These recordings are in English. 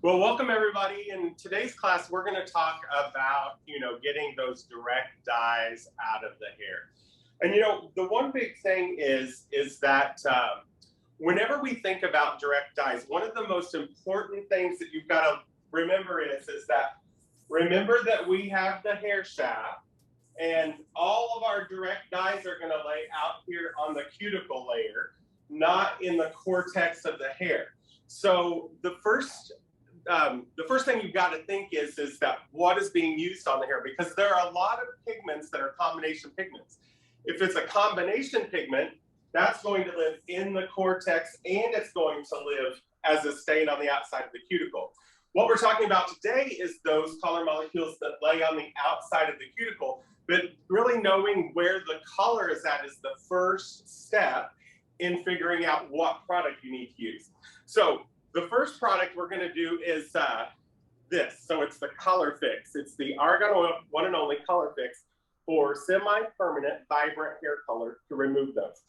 Well, welcome everybody. In today's class, we're going to talk about, getting those direct dyes out of the hair. And, the one big thing is that whenever we think about direct dyes, one of the most important things that you've got to remember is that we have the hair shaft, and all of our direct dyes are going to lay out here on the cuticle layer, not in the cortex of the hair. So the first thing you've got to think is that what is being used on the hair, because there are a lot of pigments that are combination pigments. If it's a combination pigment, that's going to live in the cortex and it's going to live as a stain on the outside of the cuticle. What we're talking about today is those color molecules that lay on the outside of the cuticle, but really knowing where the color is at is the first step in figuring out what product you need to use. So the first product we're going to do is this. So it's the Colorfix. It's the Argan Oil One and Only Colorfix for semi-permanent vibrant hair color to remove those.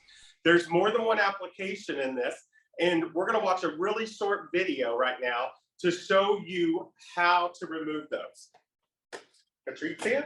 There's more than one application in this, and we're going to watch a really short video right now to show you how to remove those. A treat to you.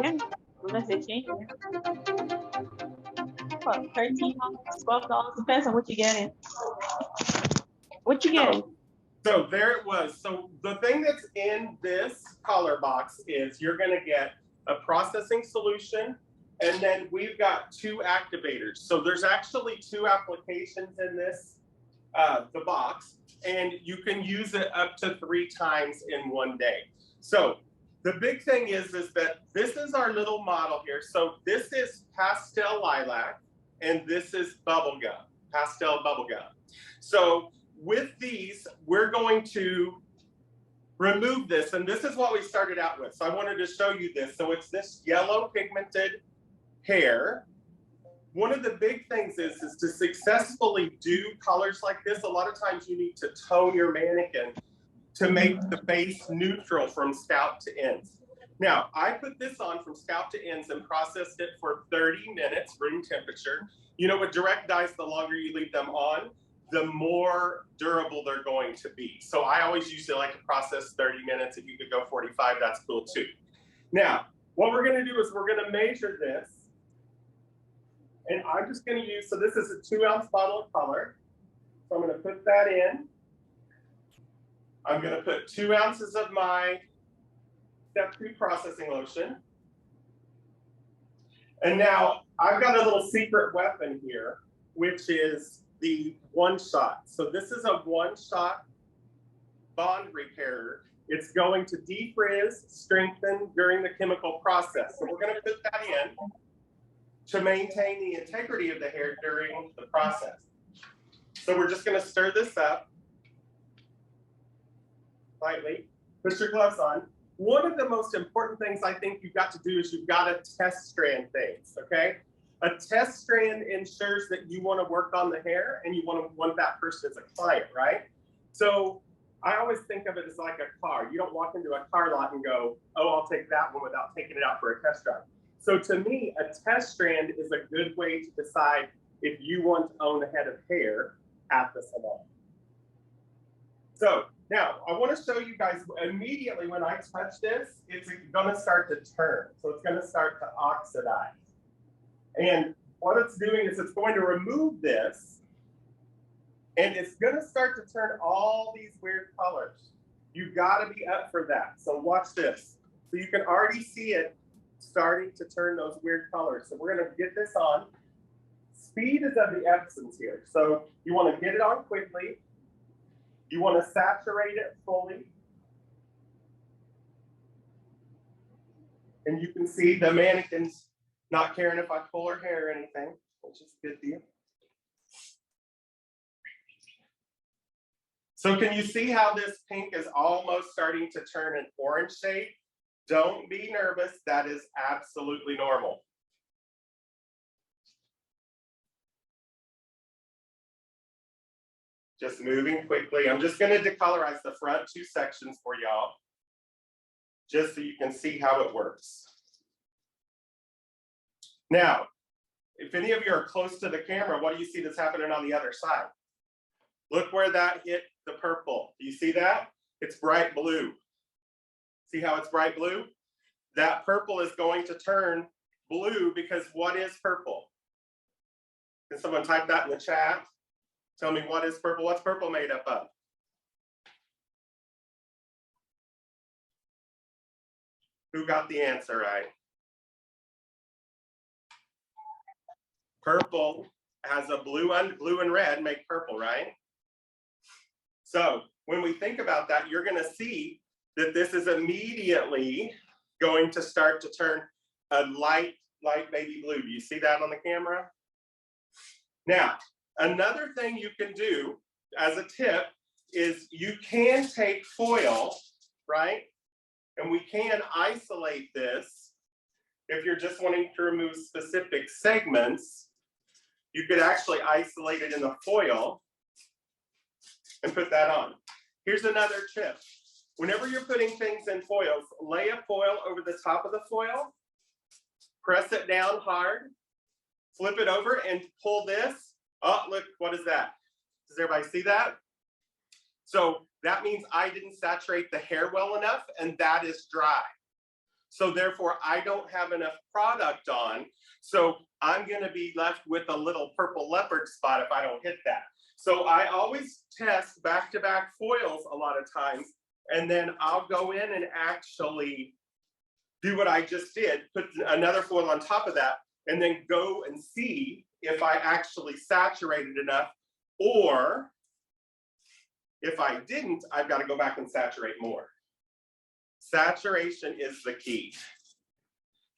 Yeah, unless they change it. What, $13, $12, depends on what you're getting. What you getting? So there it was. So the thing that's in this color box is you're going to get a processing solution, and then we've got two activators. So there's actually two applications in this, the box, and you can use it up to 3 times in one day. So the big thing is that this is our little model here. So this is pastel lilac, and this is bubblegum, pastel bubblegum. So with these, we're going to remove this, and this is what we started out with. So I wanted to show you this. So it's this yellow pigmented hair. One of the big things is to successfully do colors like this, a lot of times you need to tone your mannequin to make the base neutral from scalp to ends. Now, I put this on from scalp to ends and processed it for 30 minutes, room temperature. With direct dyes, the longer you leave them on, the more durable they're going to be. So I always usually like to process 30 minutes. If you could go 45, that's cool too. Now, what we're gonna do is we're gonna measure this. And I'm just gonna use, so this is a 2-ounce bottle of color. So I'm gonna put that in. I'm gonna put 2 ounces of my step 2 processing lotion. And now I've got a little secret weapon here, which is the 1-shot. So this is a 1-shot bond repairer. It's going to defrizz, strengthen during the chemical process. So we're going to put that in to maintain the integrity of the hair during the process. So we're just going to stir this up lightly. Put your gloves on. One of the most important things I think you've got to do is you've got to test strand things, okay? A test strand ensures that you want to work on the hair and you want that person as a client, right? So I always think of it as like a car. You don't walk into a car lot and go, oh, I'll take that one without taking it out for a test drive. So to me, a test strand is a good way to decide if you want to own a head of hair at the salon. So now I want to show you guys immediately when I touch this, it's going to start to turn. So it's going to start to oxidize. And what it's doing is it's going to remove this, and it's going to start to turn all these weird colors. You've got to be up for that. So watch this. So you can already see it starting to turn those weird colors. So we're going to get this on. Speed is of the essence here. So you want to get it on quickly. You want to saturate it fully. And you can see the mannequin's not caring if I pull her hair or anything, which is a good deal. So can you see how this pink is almost starting to turn an orange shade? Don't be nervous, that is absolutely normal. Just moving quickly. I'm just going to decolorize the front two sections for y'all, just so you can see how it works. Now, if any of you are close to the camera, what do you see that's happening on the other side? Look where that hit the purple. Do you see that? It's bright blue. See how it's bright blue? That purple is going to turn blue because what is purple? Can someone type that in the chat? Tell me what is purple? What's purple made up of? Who got the answer right? Purple has a blue and red make purple, right? So when we think about that, you're going to see that this is immediately going to start to turn a light baby blue. Do you see that on the camera? Now, another thing you can do as a tip is you can take foil, right? And we can isolate this. If you're just wanting to remove specific segments, you could actually isolate it in the foil and put that on. Here's another tip. Whenever you're putting things in foils, lay a foil over the top of the foil, press it down hard, flip it over and pull this. Oh, look, what is that? Does everybody see that? So that means I didn't saturate the hair well enough and that is dry. So therefore I don't have enough product on. So I'm gonna be left with a little purple leopard spot if I don't hit that. So I always test back-to-back foils a lot of times, and then I'll go in and actually do what I just did, put another foil on top of that, and then go and see if I actually saturated enough, or if I didn't, I've got to go back and saturate more. Saturation is the key.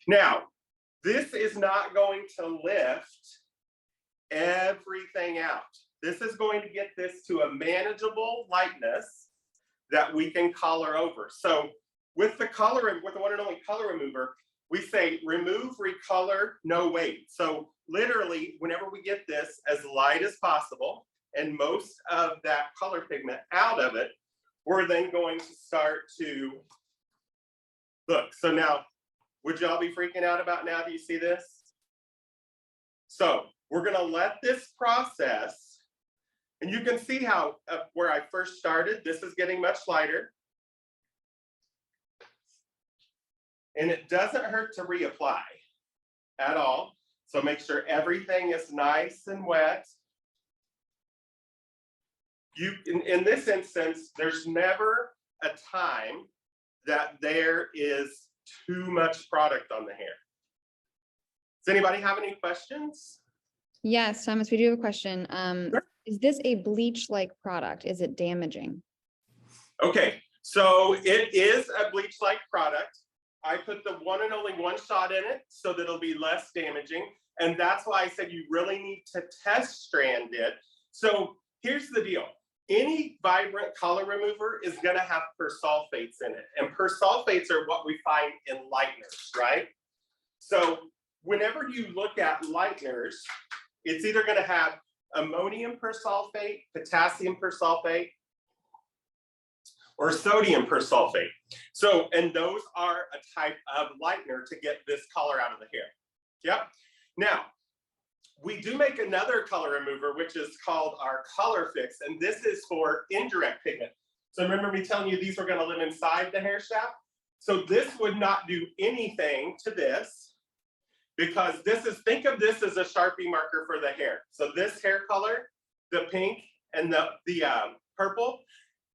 Now, this is not going to lift everything out. This is going to get this to a manageable lightness that we can color over. So with the one and only color remover, we say remove, recolor, no wait. So literally, whenever we get this as light as possible and most of that color pigment out of it, we're then going to start to look. So now, would y'all be freaking out about now? Do you see this? So we're gonna let this process, and you can see how where I first started, this is getting much lighter. And it doesn't hurt to reapply at all. So make sure everything is nice and wet. In this instance, there's never a time that there is too much product on the hair. Does anybody have any questions? Yes, Thomas, we do have a question. Sure. Is this a bleach-like product? Is it damaging? Okay, so it is a bleach-like product. I put the one and only one shot in it so that it'll be less damaging. And that's why I said you really need to test strand it. So here's the deal. Any vibrant color remover is gonna have persulfates in it. And persulfates are what we find in lighteners, right? So whenever you look at lighteners, it's either gonna have ammonium persulfate, potassium persulfate, or sodium persulfate. So, and those are a type of lightener to get this color out of the hair. Yep. Now, we do make another color remover, which is called our Colorfix, and this is for indirect pigment. So remember me telling you these were gonna live inside the hair shaft? So this would not do anything to this, because this is, think of this as a Sharpie marker for the hair. So this hair color, the pink and the purple,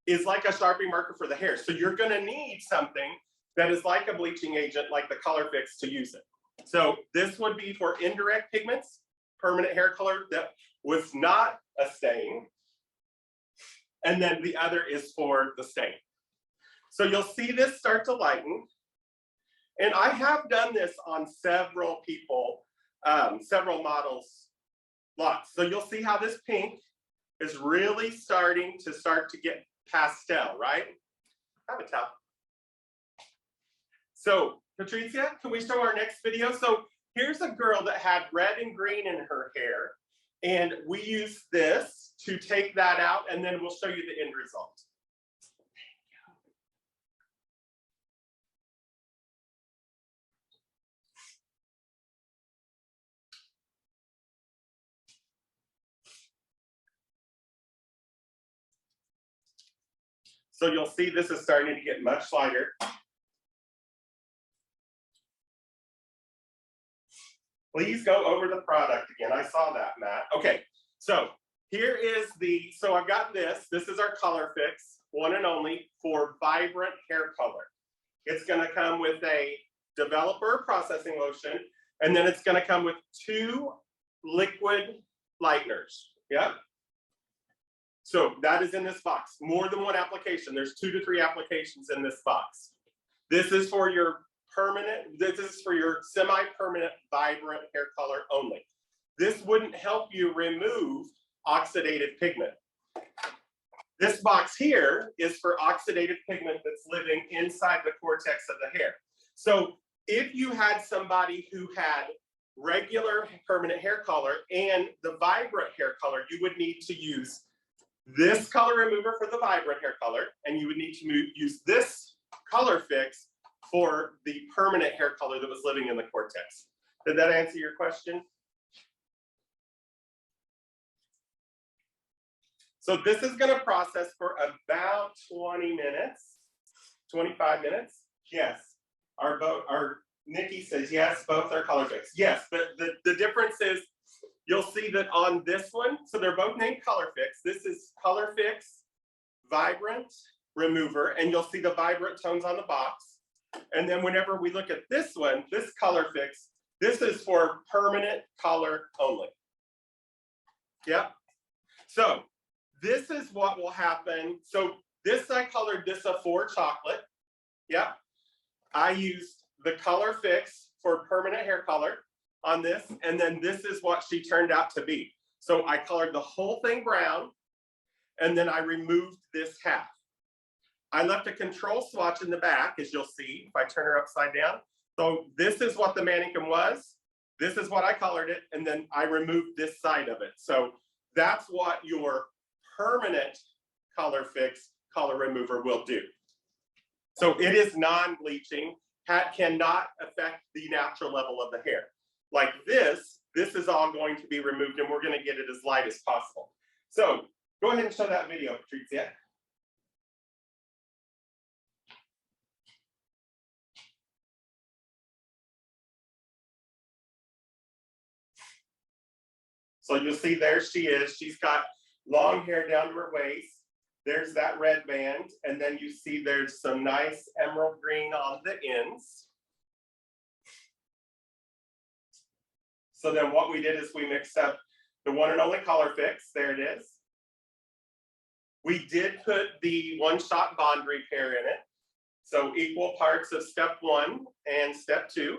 is like a Sharpie marker for the hair. So you're gonna need something that is like a bleaching agent, like the Colorfix, to use it. So this would be for indirect pigments, permanent hair color that was not a stain. And then the other is for the stain. So you'll see this start to lighten. And I have done this on several people, several models, lots. So you'll see how this pink is really starting to get pastel, right? Have a towel. So Patricia, can we show our next video? So here's a girl that had red and green in her hair, and we use this to take that out, and then we'll show you the end result. So you'll see this is starting to get much lighter. Please go over the product again. I saw that, Matt. Okay, so here is so I've got this. This is our Colorfix, one and only for vibrant hair color. It's gonna come with a developer processing lotion, and then it's gonna come with 2 liquid lighteners, yeah? So that is in this box, more than 1 application. There's 2 to 3 applications in this box. This is for your permanent, this is for your semi-permanent vibrant hair color only. This wouldn't help you remove oxidative pigment. This box here is for oxidative pigment that's living inside the cortex of the hair. So if you had somebody who had regular permanent hair color and the vibrant hair color, you would need to use this color remover for the vibrant hair color, and you would need to use this Colorfix for the permanent hair color that was living in the cortex. Did that answer your question? So this is going to process for about 20 minutes, 25 minutes. Yes, our Nikki says yes, both are Colorfix. Yes, but the difference is you'll see that on this one, so they're both named Colorfix. This is Colorfix Vibrant Remover, and you'll see the vibrant tones on the box. And then whenever we look at this one, this Colorfix, this is for permanent color only. Yeah. So this is what will happen. So this, I colored this a 4 chocolate. Yeah. I used the Colorfix for permanent hair color on this, and then this is what she turned out to be. So I colored the whole thing brown, and then I removed this half. I left a control swatch in the back, as you'll see if I turn her upside down. So this is what the mannequin was. This is what I colored it, and then I removed this side of it. So that's what your permanent Colorfix color remover will do. So it is non-bleaching, cannot affect the natural level of the hair. Like this is all going to be removed, and we're going to get it as light as possible. So go ahead and show that video, Patricia. So you'll see there she is. She's got long hair down to her waist. There's that red band. And then you see there's some nice emerald green on the ends. So then what we did is we mixed up the one and only Colorfix. There it is. We did put the one-shot bond repair in it. So equal parts of step 1 and step 2.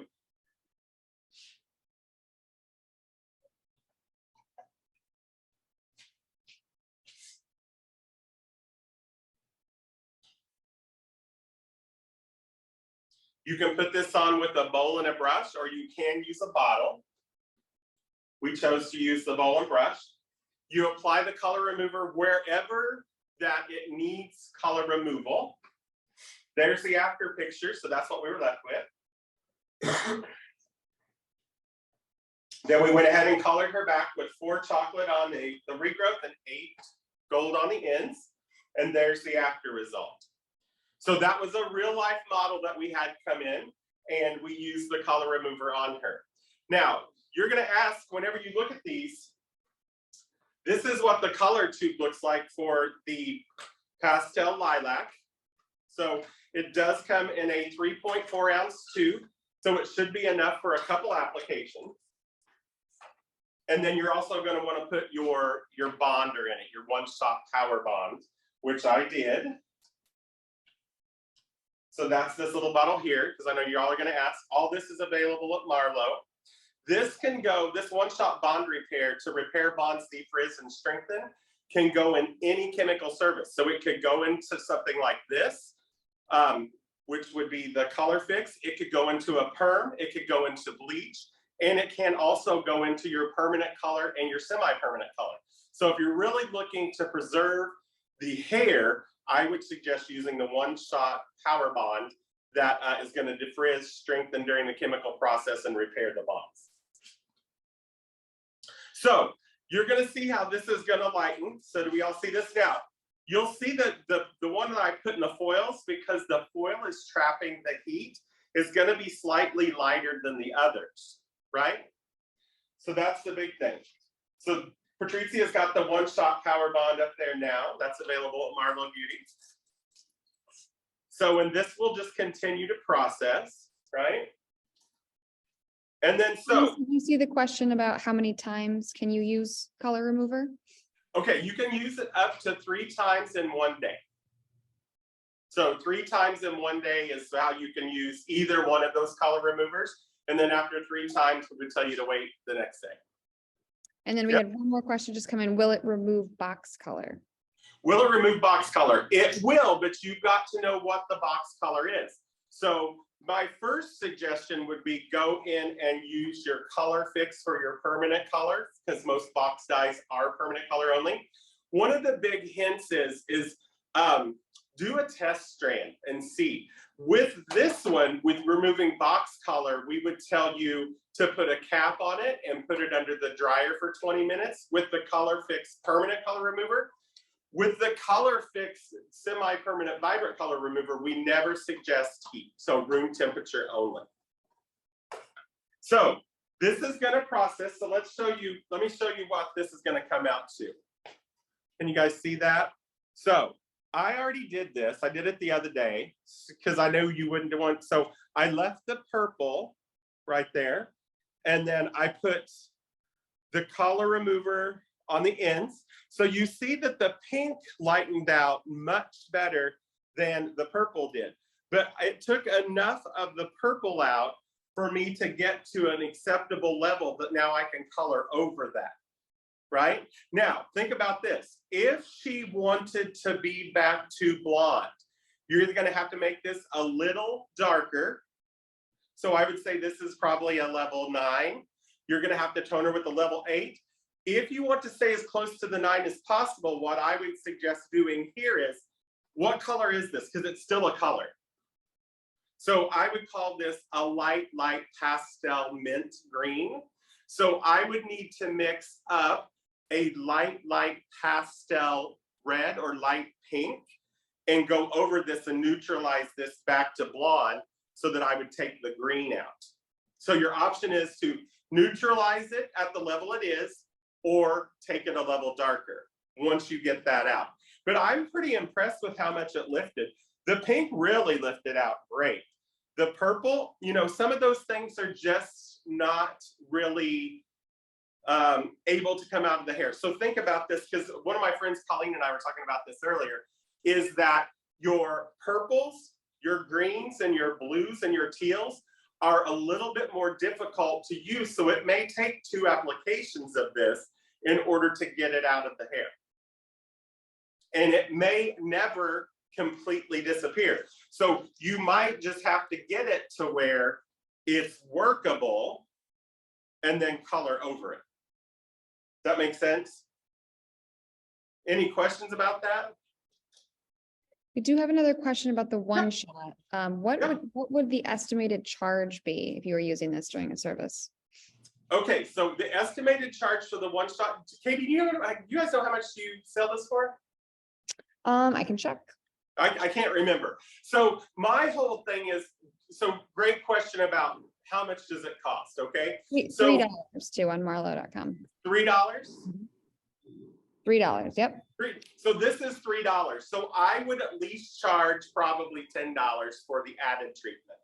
You can put this on with a bowl and a brush, or you can use a bottle. We chose to use the bowl and brush. You apply the color remover wherever that it needs color removal. There's the after picture, so that's what we were left with. Then we went ahead and colored her back with 4 chocolate on the regrowth and 8 gold on the ends. And there's the after result. So that was a real life model that we had come in, and we used the color remover on her. Now, you're going to ask, whenever you look at these, this is what the color tube looks like for the pastel lilac. So it does come in a 3.4 ounce tube. So it should be enough for a couple applications. And then you're also going to want to put your bonder in it, your one-shot power bond, which I did. So that's this little bottle here, because I know you all are going to ask. All this is available at Marlo. This can go, this one-shot bond repair to repair, bond, defrizz, and strengthen. can go in any chemical service. So it could go into something like this, which would be the Colorfix. It could go into a perm, it could go into bleach, and it can also go into your permanent color and your semi-permanent color. So if you're really looking to preserve the hair, I would suggest using the one-shot power bond that is going to defrizz, strengthen during the chemical process, and repair the bonds. So you're going to see how this is going to lighten. So do we all see this now? You'll see that the one that I put in the foils, because the foil is trapping the heat, is going to be slightly lighter than the others, right? So that's the big thing. So Patricia's got the one-shot power bond up there now. That's available at Marlo Beauty. So, and this will just continue to process, right? And then so. You see the question about how many times can you use color remover? Okay, you can use it up to 3 times in one day. So 3 times in one day is how you can use either one of those color removers. And then after 3 times, we would tell you to wait the next day. And then we had one more question just come in. Will it remove box color? Will it remove box color? It will, but you've got to know what the box color is. So my first suggestion would be go in and use your Colorfix for your permanent color, because most box dyes are permanent color only. One of the big hints is do a test strand and see. With this one, with removing box color, we would tell you to put a cap on it and put it under the dryer for 20 minutes. With the Colorfix permanent color remover, with the Colorfix semi-permanent vibrant color remover, we never suggest heat, so room temperature only. So this is going to process. So let me show you what this is going to come out to. Can you guys see that? So I already did this. I did it the other day because I know you wouldn't want. So I left the purple right there, and then I put the color remover on the ends. So you see that the pink lightened out much better than the purple did. But it took enough of the purple out for me to get to an acceptable level that now I can color over that, right? Now, think about this. If she wanted to be back to blonde, you're either gonna have to make this a little darker. So I would say this is probably a level 9. You're gonna have to tone her with a level 8. If you want to stay as close to the 9 as possible, what I would suggest doing here is, what color is this? Because it's still a color. So I would call this a light pastel mint green. So I would need to mix up a light pastel red or light pink and go over this and neutralize this back to blonde so that I would take the green out. So your option is to neutralize it at the level it is, or take it a level darker once you get that out. But I'm pretty impressed with how much it lifted. The pink really lifted out great. The purple, you know, some of those things are just not really able to come out of the hair. So think about this, because one of my friends, Colleen, and I were talking about this earlier, is that your purples, your greens, and your blues, and your teals are a little bit more difficult to use. So it may take 2 applications of this in order to get it out of the hair. And it may never completely disappear. So you might just have to get it to where it's workable and then color over it. That makes sense? Any questions about that? We do have another question about the one shot. What would the estimated charge be if you were using this during a service? Okay, so the estimated charge for the one shot, Katie, do you guys know how much you sell this for? I can check. I can't remember. So my whole thing is, so great question about how much does it cost, okay? $3 too on marlo.com. $3? $3, yep. So this is $3. So I would at least charge probably $10 for the added treatment,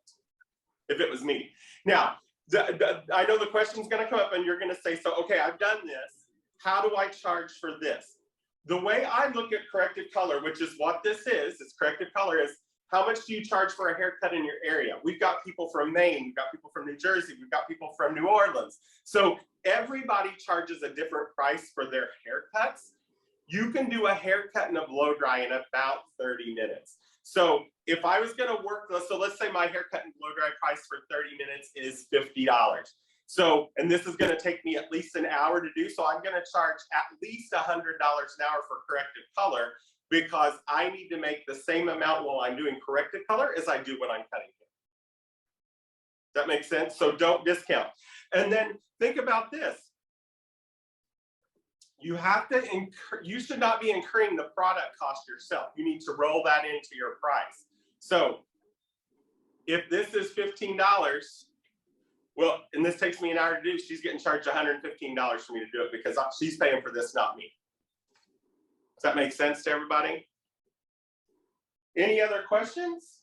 if it was me. Now, I know the question's gonna come up and you're gonna say, so, okay, I've done this. How do I charge for this? The way I look at corrective color, which is what this is corrective color, is how much do you charge for a haircut in your area? We've got people from Maine, we've got people from New Jersey, we've got people from New Orleans. So everybody charges a different price for their haircuts. You can do a haircut and a blow dry in about 30 minutes. So if I was gonna work, so let's say my haircut and blow dry price for 30 minutes is $50. So, and this is gonna take me at least an hour to do, so I'm gonna charge at least $100 an hour for corrective color, because I need to make the same amount while I'm doing corrective color as I do when I'm cutting hair. That makes sense? So don't discount. And then think about this. You have to you should not be incurring the product cost yourself. You need to roll that into your price. So if this is $15, well, and this takes me an hour to do, she's getting charged $115 for me to do it because she's paying for this, not me. Does that make sense to everybody? Any other questions?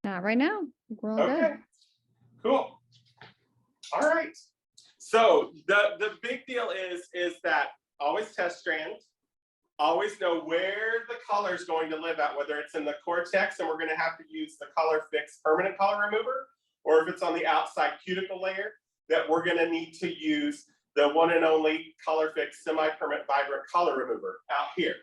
Not right now. We're all Okay, good. cool. All right. So the big deal is that always test strand, always know where the color is going to live at, whether it's in the cortex and we're going to have to use the Colorfix permanent color remover, or if it's on the outside cuticle layer, that we're going to need to use the one and only Colorfix semi-permanent vibrant color remover out here.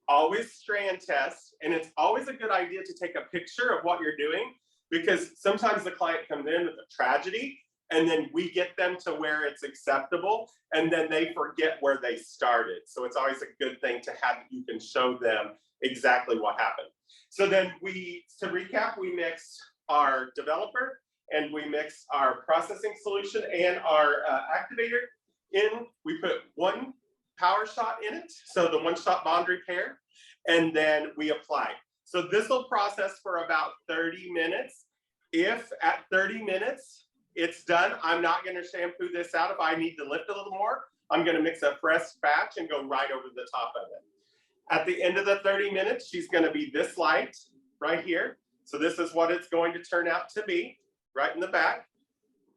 Always strand test, and it's always a good idea to take a picture of what you're doing, because sometimes the client comes in with a tragedy and then we get them to where it's acceptable and then they forget where they started. So it's always a good thing to have, you can show them exactly what happened. So then to recap, we mix our developer and we mix our processing solution and our activator in. We put one power shot in it, so the one shot bond repair, and then we apply. So this will process for about 30 minutes. If at 30 minutes it's done, I'm not going to shampoo this out. If I need to lift a little more, I'm going to mix a fresh batch and go right over the top of it. At the end of the 30 minutes, she's going to be this light right here. So this is what it's going to turn out to be right in the back.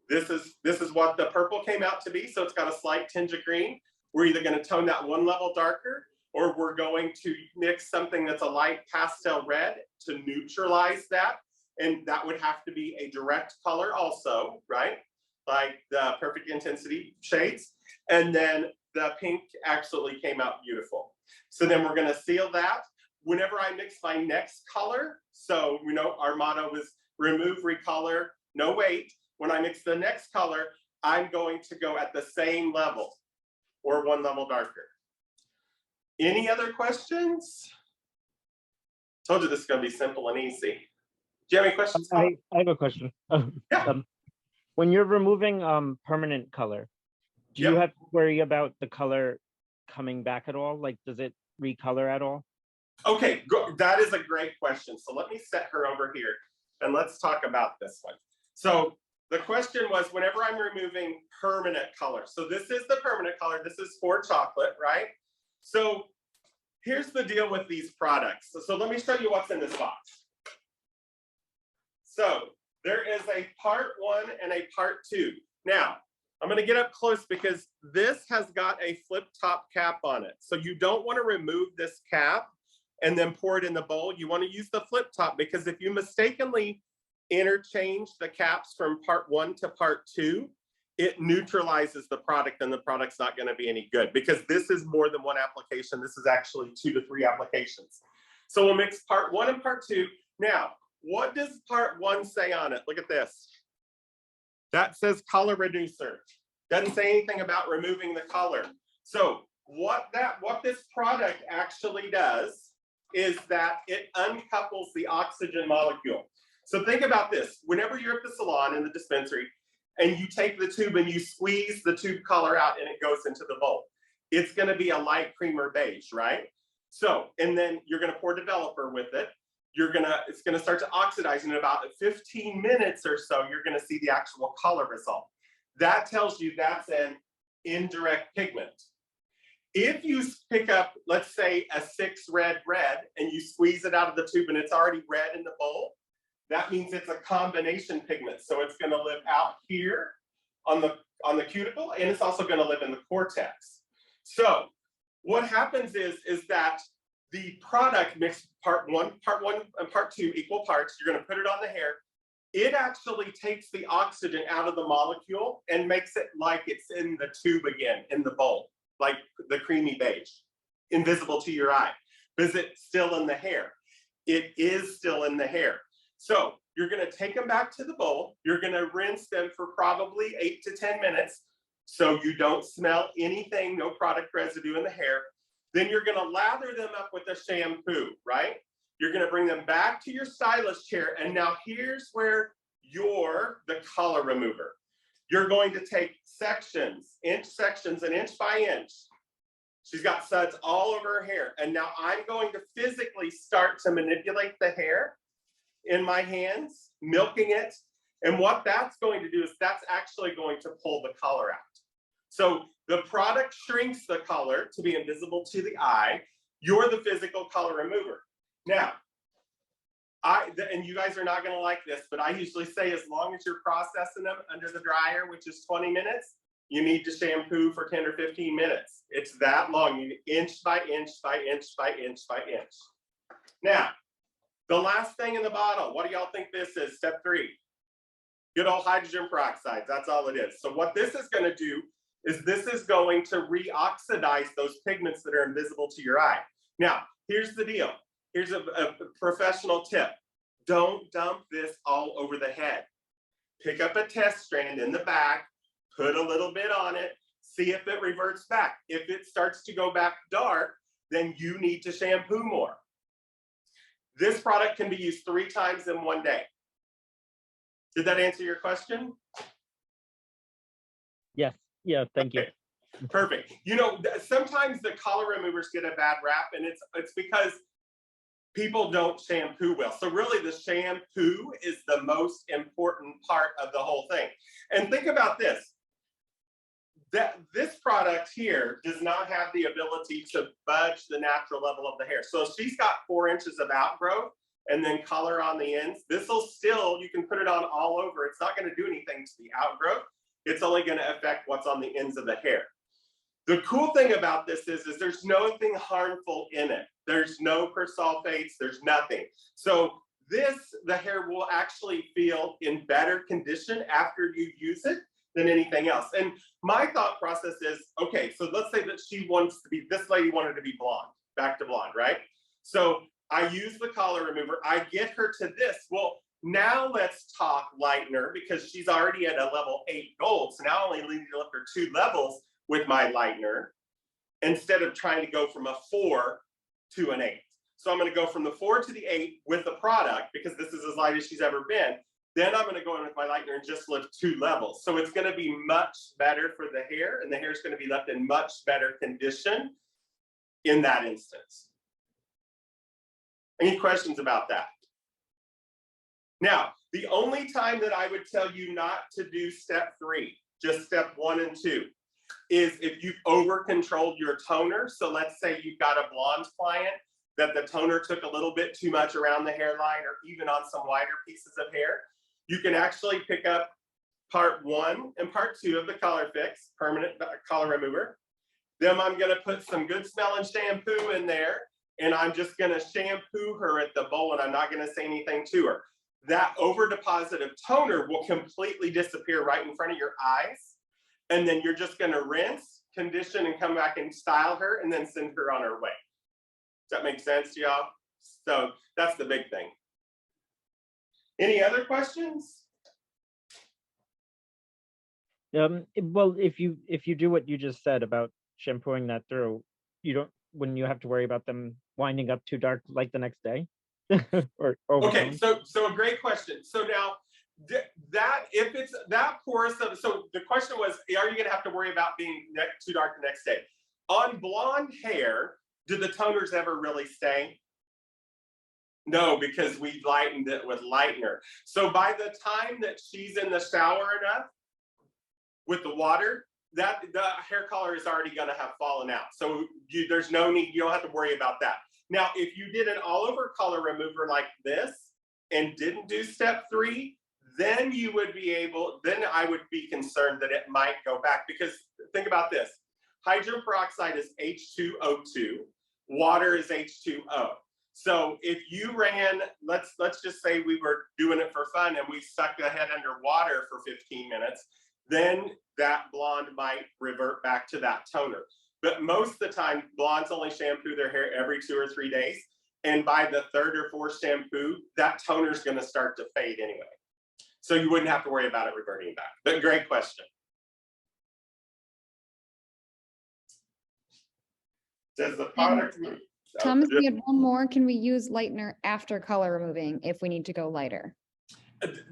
This is what the purple came out to be. So it's got a slight tinge of green. We're either going to tone that one level darker, or we're going to mix something that's a light pastel red to neutralize that. And that would have to be a direct color also, right? Like the perfect intensity shades. And then the pink absolutely came out beautiful. So then we're gonna seal that. Whenever I mix my next color, so you know our motto is remove, recolor, no wait. When I mix the next color, I'm going to go at the same level or one level darker. Any other questions? Told you this is gonna be simple and easy. Do you have any questions? I have a question. Yeah. When you're removing permanent color, do you have to worry about the color coming back at all? Like, does it recolor at all? Okay, that is a great question. So let me set her over here and let's talk about this one. So the question was, whenever I'm removing permanent color, so this is the permanent color, this is for chocolate, right? So here's the deal with these products. So let me show you what's in this box. So there is a part 1 and a part 2. Now, I'm going to get up close because this has got a flip top cap on it. So you don't want to remove this cap and then pour it in the bowl. You want to use the flip top, because if you mistakenly interchange the caps from part 1 to part 2, it neutralizes the product and the product's not going to be any good, because this is more than one application. This is actually 2 to 3 applications. So we'll mix part 1 and part 2. Now, what does part 1 say on it? Look at this. That says color reducer. Doesn't say anything about removing the color. So what this product actually does is that it uncouples the oxygen molecule. So think about this. Whenever you're at the salon in the dispensary and you take the tube and you squeeze the tube color out and it goes into the bowl, it's going to be a light cream or beige, right? So, and then you're going to pour developer with it. It's gonna start to oxidize, in about 15 minutes or so, you're gonna see the actual color result. That tells you that's an indirect pigment. If you pick up, let's say, a 6 red and you squeeze it out of the tube and it's already red in the bowl, that means it's a combination pigment. So it's gonna live out here on the cuticle, and it's also gonna live in the cortex. So what happens is that the product mixed part one and part 2 equal parts. You're going to put it on the hair. it actually takes the oxygen out of the molecule and makes it like it's in the tube again, in the bowl, like the creamy beige, invisible to your eye. Is it still in the hair? It is still in the hair. So you're gonna take them back to the bowl. You're gonna rinse them for probably 8 to 10 minutes so you don't smell anything, no product residue in the hair. Then you're gonna lather them up with a shampoo, right? You're gonna bring them back to your stylist chair. And now here's where you're the color remover. You're going to take sections, an inch by inch. She's got suds all over her hair. And now I'm going to physically start to manipulate the hair in my hands, milking it. And what that's going to do is that's actually going to pull the color out. So the product shrinks the color to be invisible to the eye. You're the physical color remover. Now, and you guys are not going to like this, but I usually say as long as you're processing them under the dryer, which is 20 minutes, you need to shampoo for 10 or 15 minutes. It's that long, you need inch by inch by inch by inch by inch. Now, the last thing in the bottle, what do y'all think this is? Step 3. Good old hydrogen peroxide, that's all it is. So what this is going to do is this is going to reoxidize those pigments that are invisible to your eye. Now, here's the deal. Here's a professional tip. Don't dump this all over the head. Pick up a test strand in the back, put a little bit on it, see if it reverts back. If it starts to go back dark, then you need to shampoo more. This product can be used 3 times in one day. Did that answer your question? Yes. Yeah, thank you. Perfect. You know, sometimes the color removers get a bad rap, and it's because people don't shampoo well. So really the shampoo is the most important part of the whole thing. And think about this. This product here does not have the ability to budge the natural level of the hair. So she's got 4 inches of outgrowth and then color on the ends. This will still, you can put it on all over. It's not going to do anything to the outgrowth. It's only going to affect what's on the ends of the hair. The cool thing about this is there's nothing harmful in it. There's no persulfates, there's nothing. So the hair will actually feel in better condition after you use it than anything else. And my thought process is, okay, so let's say that this lady wanted to be blonde, back to blonde, right? So I use the color remover, I get her to this. Well, now let's talk lightener because she's already at a level 8 gold. So now I only need to lift her 2 levels with my lightener instead of trying to go from a 4 to an 8. So I'm going to go from the 4 to the 8 with the product because this is as light as she's ever been. Then I'm going to go in with my lightener and just lift 2 levels. So it's going to be much better for the hair, and the hair is going to be left in much better condition in that instance. Any questions about that? Now, the only time that I would tell you not to do step 3, just step 1 and 2, is if you've over-controlled your toner. So let's say you've got a blonde client that the toner took a little bit too much around the hairline or even on some wider pieces of hair. You can actually pick up part 1 and part 2 of the Colorfix permanent color remover. Then I'm going to put some good smelling shampoo in there, and I'm just going to shampoo her at the bowl, and I'm not going to say anything to her. That over deposit of toner will completely disappear right in front of your eyes. And then you're just going to rinse, condition, and come back and style her and then send her on her way. Does that make sense to y'all? So that's the big thing. Any other questions? Well, if you do what you just said about shampooing that through, wouldn't you have to worry about them winding up too dark like the next day? Or okay, so a great question. So now that if it's that porous of, so the question was, are you going to have to worry about being too dark the next day? On blonde hair, do the toners ever really stay? No, because we lightened it with lightener. So by the time that she's in the shower enough with the water, that the hair color is already going to have fallen out. So there's no need, you don't have to worry about that. Now, if you did an all over color remover like this and didn't do step 3, then you would be able, then I would be concerned that it might go back, because think about this. Hydrogen peroxide is H2O2, water is H2O. So if you ran, let's just say we were doing it for fun and we stuck the head under water for 15 minutes, then that blonde might revert back to that toner. But most of the time, blondes only shampoo their hair every 2 or 3 days. And by the 3rd or 4th shampoo, that toner is going to start to fade anyway. So you wouldn't have to worry about it reverting back. But great question. Does the product move? Thomas, we had one more. Can we use lightener after color removing if we need to go lighter?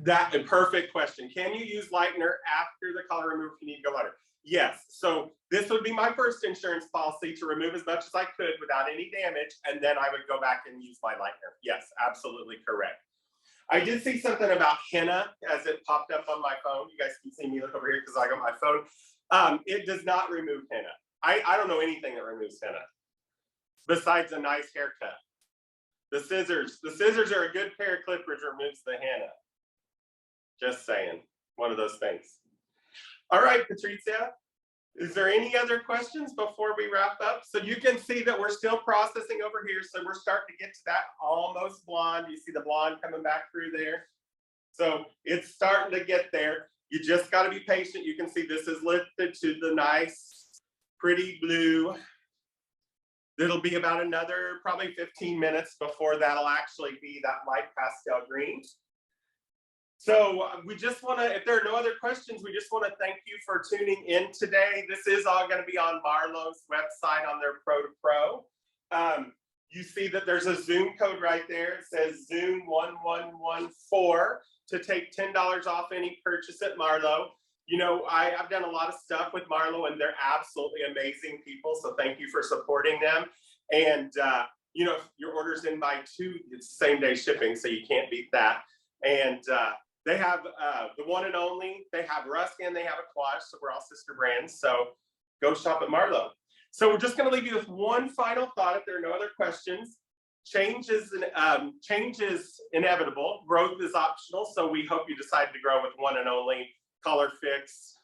That a perfect question. Can you use lightener after the color remover if you need to go lighter? Yes. So this would be my first insurance policy, to remove as much as I could without any damage, and then I would go back and use my lightener. Yes, absolutely correct. I did see something about henna as it popped up on my phone. You guys can see me look over here because I got my phone. It does not remove henna. I don't know anything that removes henna besides a nice haircut. The scissors are a good pair of clippers, removes the henna. Just saying, one of those things. All right, Patricia, is there any other questions before we wrap up? So you can see that we're still processing over here. So we're starting to get to that almost blonde. You see the blonde coming back through there. So it's starting to get there. You just got to be patient. You can see this is lifted to the nice, pretty blue. It'll be about another probably 15 minutes before that'll actually be that light pastel green. So we just want to, if there are no other questions, we just want to thank you for tuning in today. This is all going to be on Marlo's website on their Pro to Pro. You see that there's a Zoom code right there. It says Zoom1114 to take $10 off any purchase at Marlo. You know, I've done a lot of stuff with Marlo and they're absolutely amazing people. So thank you for supporting them. And, you know, if your order's in by 2, it's same day shipping, so you can't beat that. And they have the one and only, they have Rusk and they have Aquash, so we're all sister brands. So go shop at Marlo. So we're just going to leave you with one final thought if there are no other questions. Change is inevitable. Growth is optional. So we hope you decide to grow with one and only Colorfix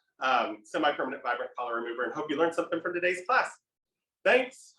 semi-permanent vibrant color remover, and hope you learned something from today's class. Thanks.